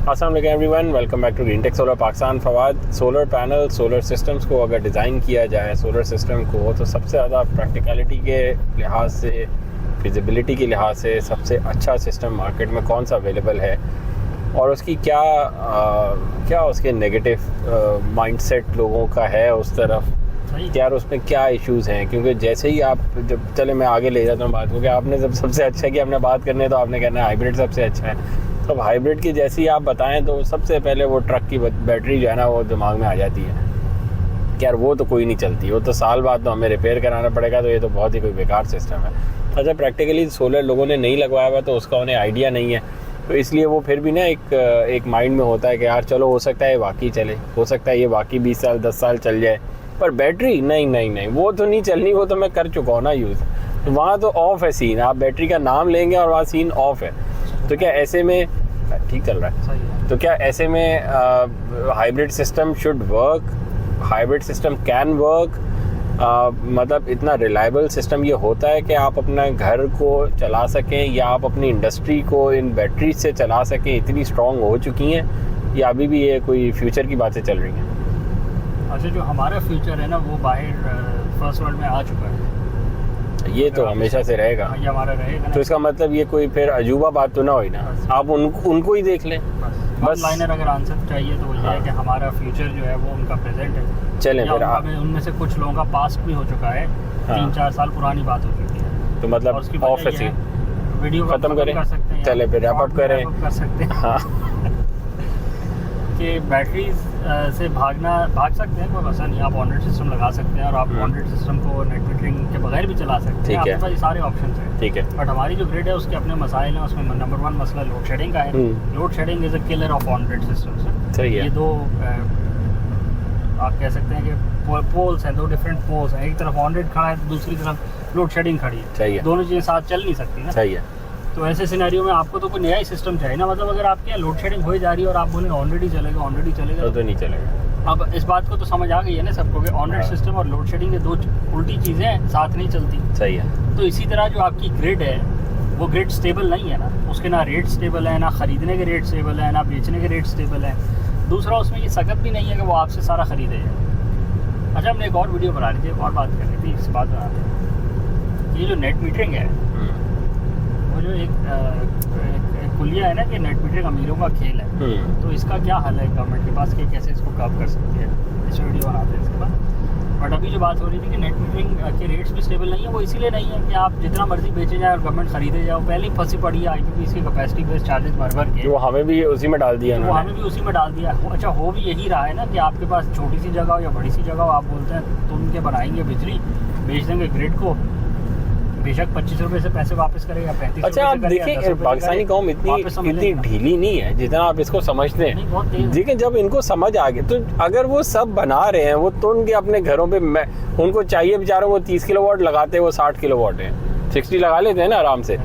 अस्सलाम वालेकुम everyone, welcome back to Green Tech Solar Pakistan. Fawad, solar panel, solar systems को अगर डिज़ाइन किया जाए सोलर सिस्टम को, तो सबसे ज़्यादा प्रैक्टिकलिटी के लिहाज से, फिजिबिलिटी के लिहाज से सबसे अच्छा सिस्टम मार्केट में कौन सा अवेलेबल है और उसकी क्या उसके नेगेटिव माइंडसेट लोगों का है उस तरफ, यार उसमें क्या इश्यूज़ हैं। क्योंकि जैसे ही आप जब चले मैं आगे ले जाता हूँ बात को कि आपने जब सबसे अच्छा कि आपने बात करनी है तो आपने कहना है हाइब्रिड सबसे अच्छा है। तो हाइब्रिड की जैसे ही आप बताएं तो सबसे पहले वो ट्रक की बैटरी जो है ना वो दिमाग में आ जाती है कि यार वो तो कोई नहीं चलती, वो तो साल बाद तो हमें रिपेयर कराना पड़ेगा, तो ये तो बहुत ही कोई बेकार सिस्टम है। अच्छा, प्रैक्टिकली सोलर लोगों ने नहीं लगवाया हुआ तो उसका उन्हें आइडिया नहीं है, तो इसलिए वो फिर भी ना एक माइंड में होता है कि यार चलो हो सकता है ये वाकई चले, हो सकता है ये वाकई 20 साल 10 साल चल जाए, पर बैटरी नहीं वो तो नहीं चलनी, वो तो मैं कर चुका हूँ ना यूज़। तो वहाँ तो ऑफ है सीन, आप बैटरी का नाम लेंगे और वहाँ सीन ऑफ है। तो क्या ऐसे में ठीक चल रहा है? तो क्या ऐसे में hybrid system should work, hybrid system can work, मतलब इतना रिलायबल सिस्टम ये होता है कि आप अपना घर को चला सकें या आप अपनी इंडस्ट्री को इन बैटरी से चला सकें, इतनी स्ट्रॉन्ग हो चुकी हैं, या अभी भी ये कोई फ्यूचर की बातें चल रही हैं? अच्छा, जो हमारा फ्यूचर है ना वो बाहर फर्स्ट वर्ल्ड में आ चुका है, ये तो हमेशा से रहेगा, ये हमारा रहेगा। तो इसका मतलब ये कोई फिर अजूबा बात तो ना हुई ना, आप उनको ही देख लें बस। लाइनर अगर आंसर चाहिए तो ये है कि हमारा फ्यूचर जो है वो उनका प्रेजेंट है। चलें फिर उनमें से कुछ लोगों का पास्ट भी हो चुका है, 3-4 साल पुरानी बात हो चुकी है, तो मतलब ऑफ है, वीडियो खत्म करें, चले फिर रैप अप करें, कर सकते हैं। हाँ कि बैटरीज से भाग सकते हैं, कोई मसला नहीं। आप ऑन ग्रिड सिस्टम लगा सकते हैं और आप ऑन ग्रिड सिस्टम को नेट मीटरिंग के बगैर भी चला सकते हैं, आपके पास ये सारे ऑप्शन हैं। ठीक है, बट हमारी जो ग्रिड है उसके अपने मसाइल हैं। उसमें नंबर 1 मसला लोड शेडिंग का है। Load shedding is a killer of on grid system. सही है। ये दो आप कह सकते हैं कि पोल्स हैं, 2 डिफरेंट पोल्स हैं, एक तरफ ऑन ग्रिड खड़ा है तो दूसरी तरफ लोड शेडिंग खड़ी है, दोनों चीज़ें साथ चल नहीं सकती ना। सही है। तो ऐसे सिनेरियो में आपको तो कोई नया ही सिस्टम चाहिए ना, मतलब अगर आपके यहाँ लोड शेडिंग हो जा रही है और आप बोले ऑलरेडी चलेगा तो नहीं चलेगा। अब इस बात को तो समझ आ गई है ना सबको कि ऑन ग्रिड सिस्टम और लोड शेडिंग ये 2 उल्टी चीज़ें हैं, साथ नहीं चलती। सही है। तो इसी तरह जो आपकी ग्रिड है वो ग्रिड स्टेबल नहीं है ना, उसके ना रेट स्टेबल है, ना ख़रीदने के रेट स्टेबल है, ना बेचने के रेट स्टेबल है। दूसरा उसमें ये सकत भी नहीं है कि वो आपसे सारा ख़रीदे। अच्छा, हमने एक और वीडियो बना ली थी, एक और बात करनी थी, इस बात बनाते। ये जो नेट मीटरिंग है वो जो एक कुलिया है ना कि नेट मीटरिंग अमीरों का खेल है, तो इसका क्या हल है गवर्नमेंट के पास कि कैसे इसको कम कर सकती है? इस वीडियो बनाते हैं इसके बाद। बट अभी जो बात हो रही थी कि नेट मीटरिंग के रेट्स भी स्टेबल नहीं है, वो इसीलिए नहीं है कि आप जितना मर्जी बेचे जाए और गवर्नमेंट खरीदे जाओ, पहले ही फंसी पड़ी है IPPs की कैपेसिटी बेस्ड चार्जेस भर के, वो हमें भी उसी में डाल दिया। वो हमें भी उसी में डाल दिया। अच्छा, हो भी यही रहा है ना कि आपके पास छोटी सी जगह हो या बड़ी सी जगह हो, आप बोलते हैं तुम के बनाएंगे बिजली, बेच देंगे ग्रिड को, बेशक 25 रुपए से पैसे वापस करेगा, 35। अच्छा, आप देखिए पाकिस्तानी कौम इतनी ढीली नहीं है जितना आप इसको समझते हैं। देखिए, जब इनको समझ आ गया तो अगर वो सब बना रहे हैं, वो तो उनके अपने घरों पे उनको चाहिए बेचारों, वो 30 किलोवाट लगाते हैं, वो 60 किलोवाट है, 60 लगा लेते हैं ना आराम से,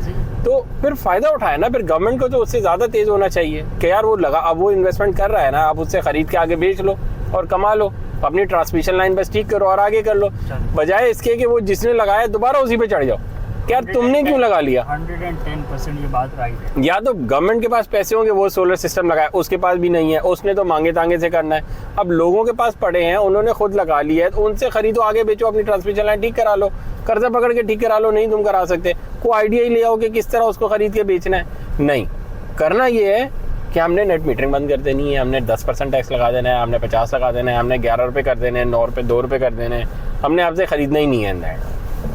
तो फिर फायदा उठाए ना। फिर गवर्नमेंट को तो उससे ज्यादा तेज होना चाहिए कि यार वो लगा, अब वो इन्वेस्टमेंट कर रहा है ना, आप उससे खरीद के आगे बेच लो और कमा लो, अपनी ट्रांसमिशन लाइन बस ठीक करो और आगे कर लो, बजाय इसके कि वो जिसने लगाया दोबारा उसी पे चढ़ जाओ। यार तुमने क्यों लगा लिया? 110% ये बात राइट है। या तो गवर्नमेंट के पास पैसे होंगे, वो सोलर सिस्टम लगाया, उसके पास भी नहीं है, उसने तो मांगे तांगे से करना है। अब लोगों के पास पड़े हैं, उन्होंने खुद लगा लिया है, तो उनसे खरीदो, आगे बेचो, अपनी ट्रांसमिशन लाइन ठीक करा लो, कर्जा पकड़ के ठीक करा लो। नहीं तुम करा सकते, कोई आइडिया ही ले आओ कि किस तरह उसको खरीद के बेचना है। नहीं, करना ये है कि हमने नेट मीटरिंग बंद कर देनी है, हमने 10% टैक्स लगा देना है, हमने 50 लगा देना है, हमने 11 रुपये कर देने हैं, 9 रुपये 2 रुपये कर देने हैं, हमने आपसे खरीदना ही नहीं है।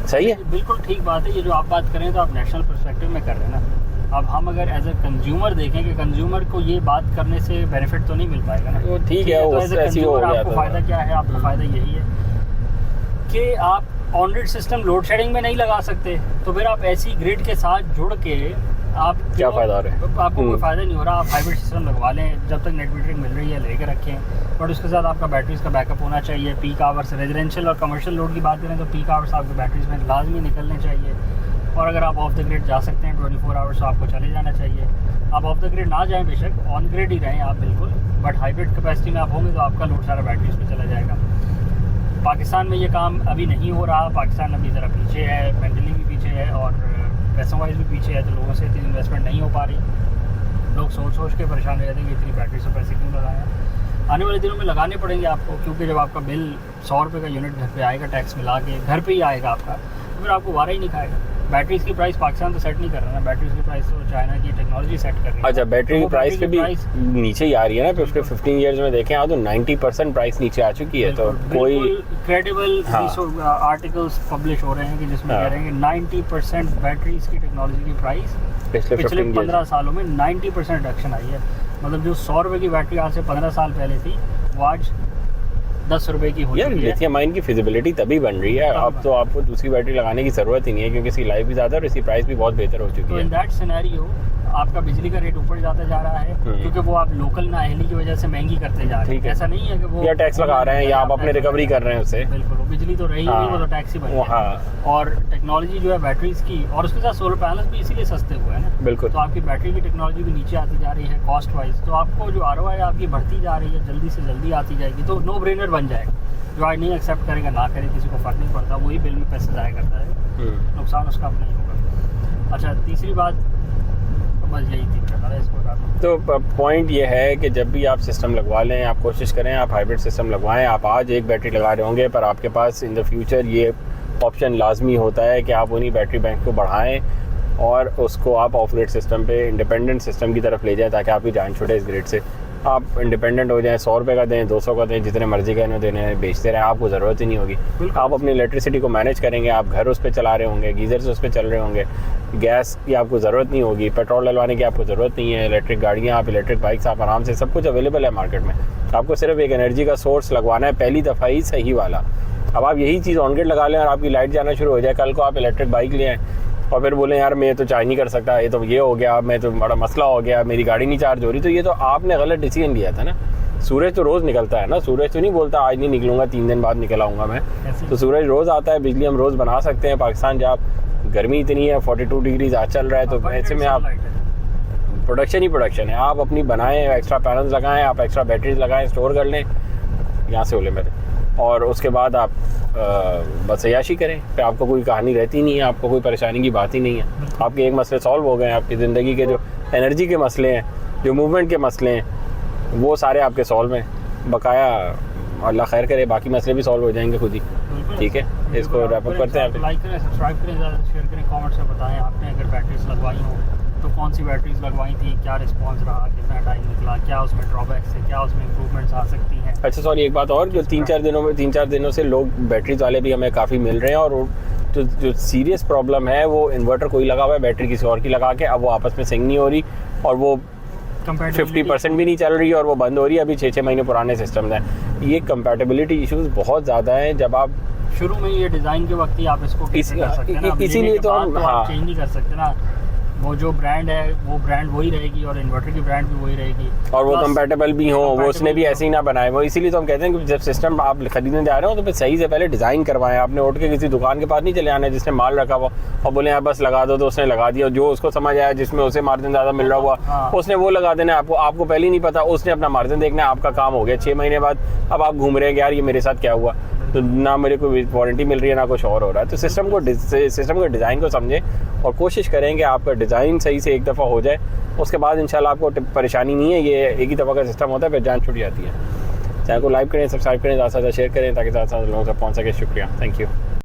सही है, बिल्कुल ठीक बात है। ये जो आप बात करें तो आप नेशनल पर्सपेक्टिव में कर रहे हैं ना। अब हम अगर एज ए कंज्यूमर देखें कि कंज्यूमर को ये बात करने से बेनिफिट तो नहीं मिल पाएगा ना। वो ठीक है, तो एज ए कंज्यूमर आपको फ़ायदा क्या है? आपको फ़ायदा यही है कि आप on grid system load shedding में नहीं लगा सकते, तो फिर आप ऐसी ग्रिड के साथ जुड़ के आप क्या फ़ायदा हो रहा है? आपको कोई फ़ायदा नहीं हो रहा। आप हाइब्रिड सिस्टम लगवा लें, जब तक नेट मीटरिंग मिल रही है लेके रखें, बट उसके साथ आपका बैटरीज का बैकअप होना चाहिए। पीक आवर्स, रेजिडेंशियल और कमर्शियल लोड की बात करें तो पीक आवर्स आपके बैटरीज में लाजमी निकलने चाहिए, और अगर आप ऑफ द ग्रिड जा सकते हैं 24 आवर्स तो आपको चले जाना चाहिए। आप ऑफ द ग्रिड ना जाएँ, बेशक ऑन ग्रिड ही रहें आप बिल्कुल, बट हाइब्रिड कैपेसिटी में आप होंगे तो आपका लोड सारा बैटरीज में चला जाएगा। पाकिस्तान में ये काम अभी नहीं हो रहा, पाकिस्तान अभी ज़रा पीछे है, मेंटली भी पीछे है और पैसों वाइज भी पीछे है, तो लोगों से इतनी इन्वेस्टमेंट नहीं हो पा रही। लोग सोच के परेशान हो जाते हैं कि इतनी बैटरी से पैसे क्यों लगाए। आने वाले दिनों में लगाने पड़ेंगे आपको, क्योंकि जब आपका बिल 100 रुपये का यूनिट घर पे आएगा, टैक्स मिला के घर पे ही आएगा आपका, तो फिर आपको वारा ही नहीं खाएगा। बैटरीज की प्राइस पाकिस्तान तो सेट नहीं कर रहा ना, बैटरीज की प्राइस तो चाइना की टेक्नोलॉजी सेट कर रही है। अच्छा, बैटरी की प्राइस पे भी नीचे ही आ रही है ना, पिछले 15 ईयर्स में देखें आप तो 90% प्राइस नीचे आ चुकी है। तो कोई क्रेडिबल आर्टिकल्स पब्लिश हो रहे हैं कि जिसमें कह रहे हैं कि 90% बैटरीज की टेक्नोलॉजी की प्राइस पिछले 15 सालों में 90% रिडक्शन आई है। मतलब जो 100 रुपये की बैटरी आज से 15 साल पहले थी, वो आज 10 रुपये की हो चुकी है। लिथियम आयन की फिजिबिलिटी तभी बन रही है, अब तो आपको दूसरी बैटरी लगाने की जरूरत ही नहीं है, क्योंकि इसकी लाइफ भी ज़्यादा और इसकी प्राइस भी बहुत बेहतर हो चुकी है। इन दैट सिनेरियो आपका बिजली का रेट ऊपर जाता जा रहा है, क्योंकि वो आप लोकल नाअहली की वजह से महंगी करते जा रहे हैं। ऐसा नहीं है कि वो या टैक्स लगा रहे हैं या आप अपने रिकवरी कर रहे हैं उससे। बिल्कुल, वो बिजली तो रही नहीं, वो तो टैक्स ही बन गया। और टेक्नोलॉजी जो है बैटरीज की, और उसके साथ सोलर पैनल्स भी इसीलिए सस्ते हुए हैं ना। बिल्कुल, तो आपकी बैटरी की टेक्नोलॉजी भी नीचे आती जा रही है कॉस्ट वाइज, तो आपको जो ROI आपकी बढ़ती जा रही है, जल्दी से जल्दी आती जाएगी, तो नो ब्रेनर बन जाएगा। जो आज नहीं एक्सेप्ट करेगा ना करे, किसी को फर्क नहीं पड़ता, वही बिल में पैसे ज़ाया करता है, नुकसान उसका अपना ही होगा। अच्छा, तीसरी बात बस यही थी, इसको तो पॉइंट ये है कि जब भी आप सिस्टम लगवा लें, आप कोशिश करें आप हाइब्रिड सिस्टम लगवाएं। आप आज एक बैटरी लगा रहे होंगे, पर आपके पास इन द फ्यूचर ये ऑप्शन लाजमी होता है कि आप उन्हीं बैटरी बैंक को बढ़ाएं और उसको आप ऑफ ग्रिड सिस्टम पे इंडिपेंडेंट सिस्टम की तरफ ले जाएं, ताकि आपकी जान छूटे इस ग्रिड से। आप इंडिपेंडेंट हो जाएं, 100 रुपये का दें, 200 का दें, जितने मर्जी का इन्हें देने बेचते रहें, आपको ज़रूरत ही नहीं होगी। आप अपनी इलेक्ट्रिसिटी को मैनेज करेंगे, आप घर उस पर चला रहे होंगे, गीज़र से उस पर चल रहे होंगे, गैस की आपको ज़रूरत नहीं होगी, पेट्रोल डलवाने की आपको ज़रूरत नहीं है, इलेक्ट्रिक गाड़ियाँ, आप इलेक्ट्रिक बाइक्स आप आराम से, सब कुछ अवेलेबल है मार्केट में। आपको सिर्फ एक एनर्जी का सोर्स लगवाना है, पहली दफ़ा ही सही वाला। अब आप यही चीज़ ऑन ग्रिड लगा लें और आपकी लाइट जाना शुरू हो जाए, कल को आप इलेक्ट्रिक बाइक ले आएँ और फिर बोले यार मैं तो चार्ज नहीं कर सकता, ये तो ये हो गया, मैं तो बड़ा मसला हो गया, मेरी गाड़ी नहीं चार्ज हो रही, तो ये तो आपने गलत डिसीजन लिया था ना। सूरज तो रोज़ निकलता है ना, सूरज तो नहीं बोलता आज नहीं निकलूंगा, 3 दिन बाद निकल आऊँगा मैं, तो सूरज रोज़ आता है, बिजली हम रोज़ बना सकते हैं। पाकिस्तान जब गर्मी इतनी है, 42 डिग्री आज चल रहा है, तो ऐसे में आप प्रोडक्शन ही प्रोडक्शन है, आप अपनी बनाएं, एक्स्ट्रा पैनल्स लगाएं, आप एक्स्ट्रा बैटरीज लगाएं, स्टोर कर लें, यहाँ से बोले मेरे, और उसके बाद आप बस अय्याशी करें, फिर आपको कोई कहानी रहती नहीं है, आपको कोई परेशानी की बात ही नहीं है। आपके एक मसले सॉल्व हो गए हैं, आपकी ज़िंदगी के जो एनर्जी के मसले हैं, जो मूवमेंट के मसले हैं, वो सारे आपके सॉल्व हैं। बकाया अल्लाह खैर करे, बाकी मसले भी सॉल्व हो जाएंगे खुद ही। ठीक है, इसको रैप अप करते हैं। लाइक करें, सब्सक्राइब करें, ज़्यादा शेयर करें, कमेंट्स में बताएं आपने अगर बैटरीज लगवाई हो तो कौन सी बैटरीज लगवाई थी, क्या रिस्पांस रहा, कितना टाइम निकला, क्या उसमें ड्रॉबैक्स है, क्या उसमें इंप्रूवमेंट्स आ सकती हैं। अच्छा सॉरी, एक बात और, जो 3-4 दिनों से लोग बैटरीज वाले भी हमें काफ़ी मिल रहे हैं, और जो सीरियस प्रॉब्लम है वो इन्वर्टर कोई लगा हुआ है, बैटरी किसी और की लगा के, अब वो आपस में सिंक नहीं हो रही और वो 50% भी नहीं चल रही और वो बंद हो रही है। अभी 6 महीने पुराने सिस्टम है। ये कंपैटिबिलिटी इश्यूज बहुत ज़्यादा हैं। जब आप शुरू में ये डिज़ाइन के वक्त ही आप इसको इसीलिए तो हम चेंज नहीं कर सकते ना, वो जो ब्रांड है वो ब्रांड वही रहेगी और इन्वर्टर की ब्रांड भी वही रहेगी, और वो कंपैटिबल भी हो, वो उसने भी ऐसे ही ना बनाए वो। इसीलिए तो हम कहते हैं कि जब सिस्टम आप खरीदने जा रहे हो तो फिर सही से पहले डिज़ाइन करवाएं। आपने उठ के किसी दुकान के पास नहीं चले आना है जिसने माल रखा हुआ और बोले यार बस लगा दो, तो उसने लगा दिया। जो उसको समझ आया, जिसमें उसे मार्जिन ज़्यादा मिल रहा हुआ उसने वो लगा देना है। आपको पहले ही नहीं पता, उसने अपना मार्जिन देखना है, आपका काम हो गया। 6 महीने बाद अब आप घूम रहे हैं यार ये मेरे साथ क्या हुआ, तो ना मेरे को वारंटी मिल रही है ना कुछ और हो रहा है। तो सिस्टम के डिज़ाइन को समझें और कोशिश करें कि आपका डिज़ाइन सही से एक दफ़ा हो जाए, उसके बाद इंशाल्लाह आपको परेशानी नहीं है। ये एक ही दफ़ा का सिस्टम होता है, फिर जान छूट जाती है। चैनल को लाइक करें, सब्सक्राइब करें, ज़्यादा से ज़्यादा शेयर करें ताकि ज़्यादा से ज़्यादा लोगों तक पहुँच सके। शुक्रिया, थैंक यू।